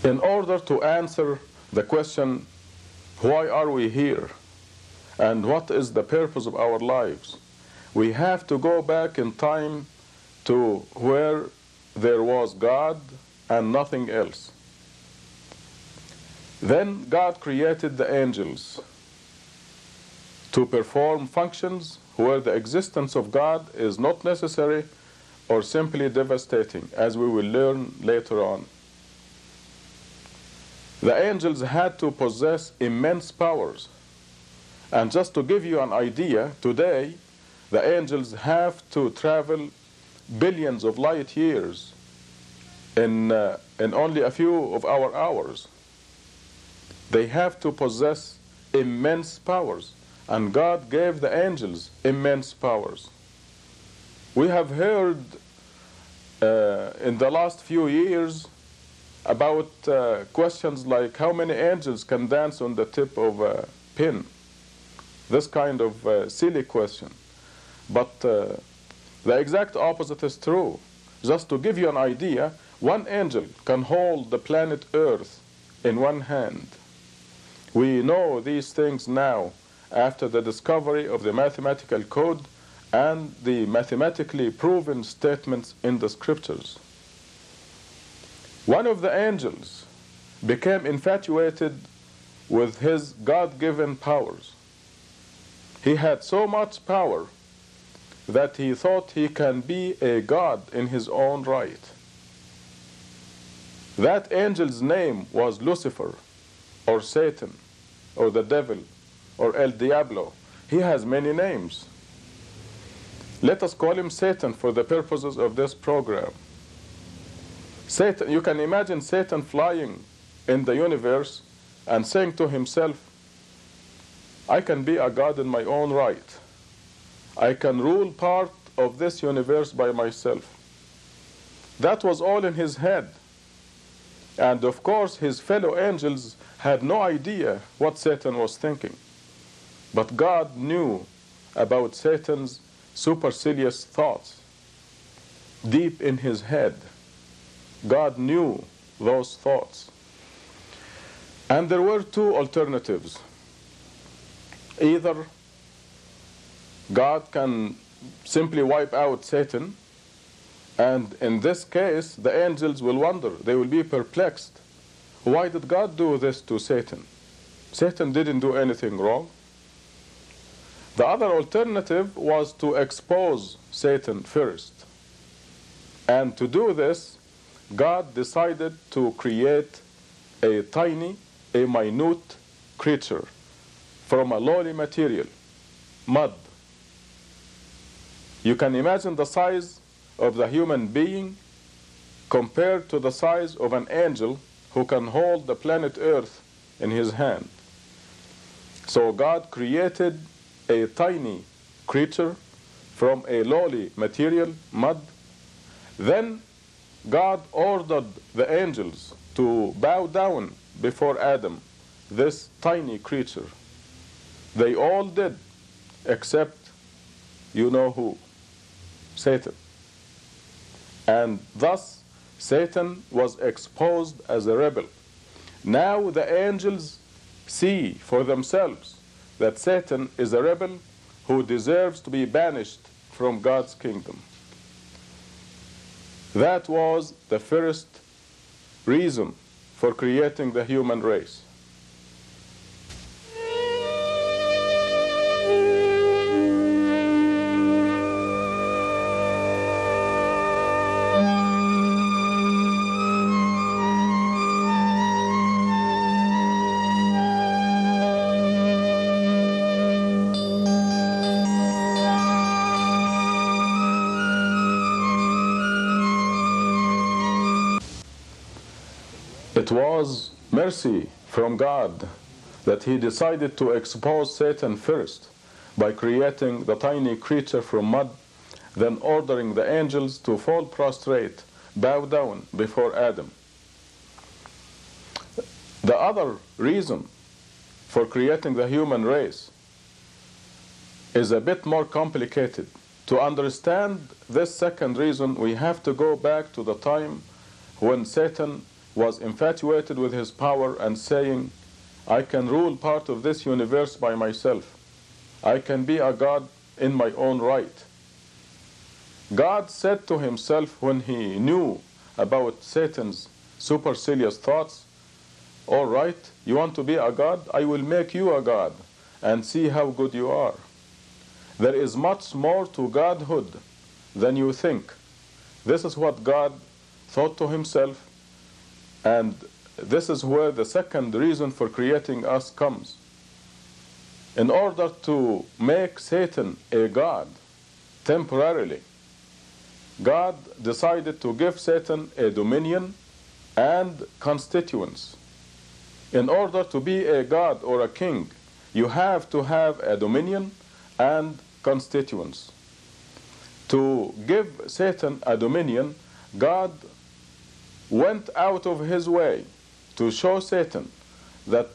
In order to answer the question, why are we here? And what is the purpose of our lives? We have to go back in time to where there was God and nothing else. Then God created the angels to perform functions where the existence of God is not necessary or simply devastating, as we will learn later on. The angels had to possess immense powers. And just to give you an idea, today the angels have to travel billions of light years in only a few of our hours. They have to possess immense powers, and God gave the angels immense powers. We have heard in the last few years about questions like how many angels can dance on the tip of a pin. This kind of silly question. But the exact opposite is true. Just to give you an idea, one angel can hold the planet Earth in one hand. We know these things now after the discovery of the mathematical code and the mathematically proven statements in the scriptures. One of the angels became infatuated with his God-given powers. He had so much power that he thought he can be a god in his own right. That angel's name was Lucifer, or Satan, or the devil, or El Diablo. He has many names. Let us call him Satan for the purposes of this program. Satan, you can imagine Satan flying in the universe and saying to himself, I can be a god in my own right. I can rule part of this universe by myself. That was all in his head. And of course, his fellow angels had no idea what Satan was thinking. But God knew about Satan's supercilious thoughts deep in his head. God knew those thoughts. And there were two alternatives. Either God can simply wipe out Satan, and in this case, the angels will wonder. They will be perplexed. Why did God do this to Satan? Satan didn't do anything wrong. The other alternative was to expose Satan first. And to do this, God decided to create a tiny, a minute creature from a lowly material, mud. You can imagine the size of the human being compared to the size of an angel who can hold the planet Earth in his hand. So God created a tiny creature from a lowly material, mud. Then God ordered the angels to bow down before Adam, this tiny creature. They all did, except you know who, Satan. And thus Satan was exposed as a rebel. Now the angels see for themselves that Satan is a rebel who deserves to be banished from God's kingdom. That was the first reason for creating the human race. It was mercy from God that he decided to expose Satan first by creating the tiny creature from mud, then ordering the angels to fall prostrate, bow down before Adam. The other reason for creating the human race is a bit more complicated. To understand this second reason, we have to go back to the time when Satan was infatuated with his power and saying, I can rule part of this universe by myself. I can be a God in my own right. God said to himself when he knew about Satan's supercilious thoughts, all right, you want to be a God? I will make you a God and see how good you are. There is much more to godhood than you think. This is what God thought to himself, and this is where the second reason for creating us comes. In order to make Satan a God temporarily, God decided to give Satan a dominion and constituents. In order to be a God or a king, you have to have a dominion and constituents. To give Satan a dominion, God went out of his way to show Satan that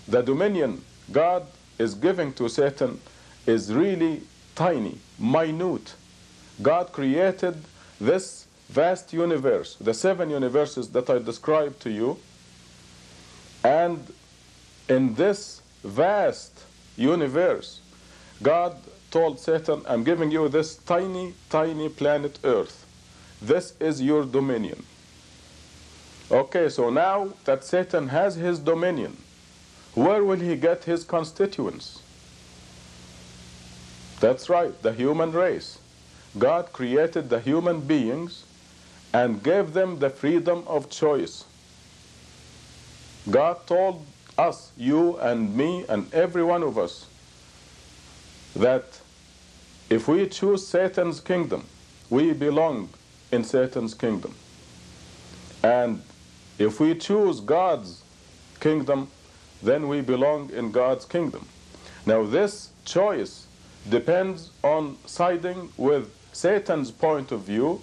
the dominion God is giving to Satan is really tiny, minute. God created this vast universe, the 7 universes that I described to you, and in this vast universe, God told Satan, I'm giving you this tiny, tiny planet Earth. This is your dominion. Okay, so now that Satan has his dominion, where will he get his constituents? That's right, the human race. God created the human beings and gave them the freedom of choice. God told us, you and me and every one of us, that if we choose Satan's kingdom, we belong in Satan's kingdom. And if we choose God's kingdom, then we belong in God's kingdom. Now this choice depends on siding with Satan's point of view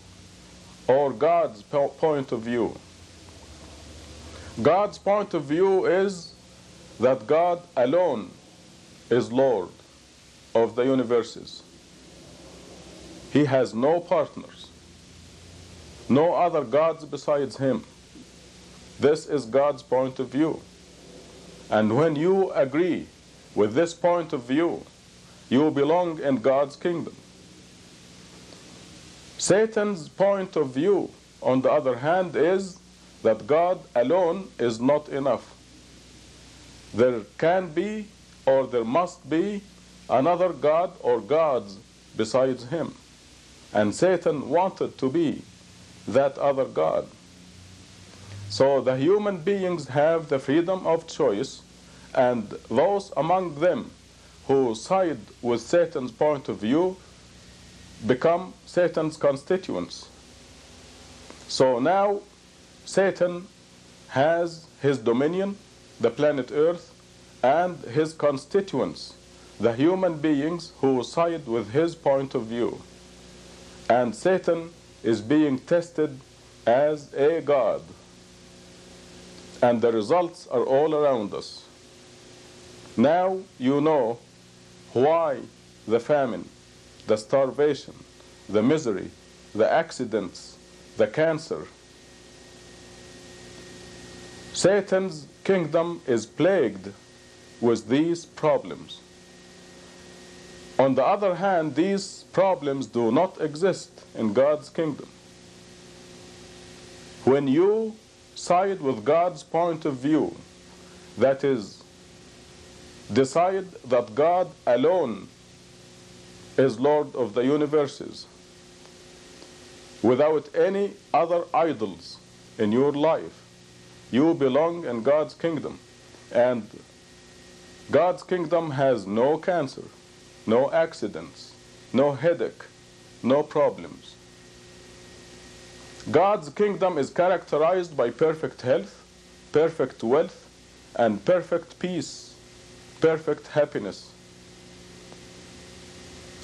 or God's point of view. God's point of view is that God alone is Lord of the universes. He has no partners, no other gods besides him. This is God's point of view. And when you agree with this point of view, you belong in God's kingdom. Satan's point of view, on the other hand, is that God alone is not enough. There can be, or there must be, another God or gods besides him. And Satan wanted to be that other God. So the human beings have the freedom of choice, and those among them who side with Satan's point of view become Satan's constituents. So now Satan has his dominion, the planet Earth, and his constituents, the human beings who side with his point of view. And Satan is being tested as a God. And the results are all around us. Now you know why the famine, the starvation, the misery, the accidents, the cancer. Satan's kingdom is plagued with these problems. On the other hand, these problems do not exist in God's kingdom. When you side with God's point of view, that is, decide that God alone is Lord of the universes, without any other idols in your life, you belong in God's kingdom. And God's kingdom has no cancer, no accidents, no headache, no problems. God's kingdom is characterized by perfect health, perfect wealth, and perfect peace, perfect happiness.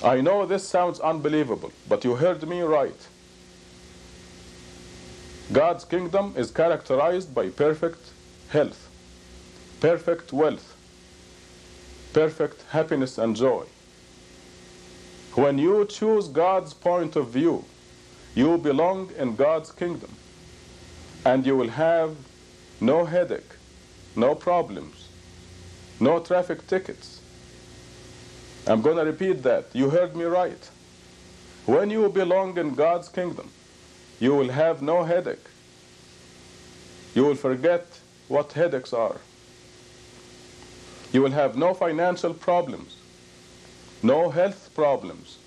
I know this sounds unbelievable, but you heard me right. God's kingdom is characterized by perfect health, perfect wealth, perfect happiness and joy. When you choose God's point of view, you belong in God's kingdom. and you will have no headache, no problems, no traffic tickets. I'm going to repeat that. You heard me right. When you belong in God's kingdom, you will have no headache. You will forget what headaches are. You will have no financial problems, no health problems,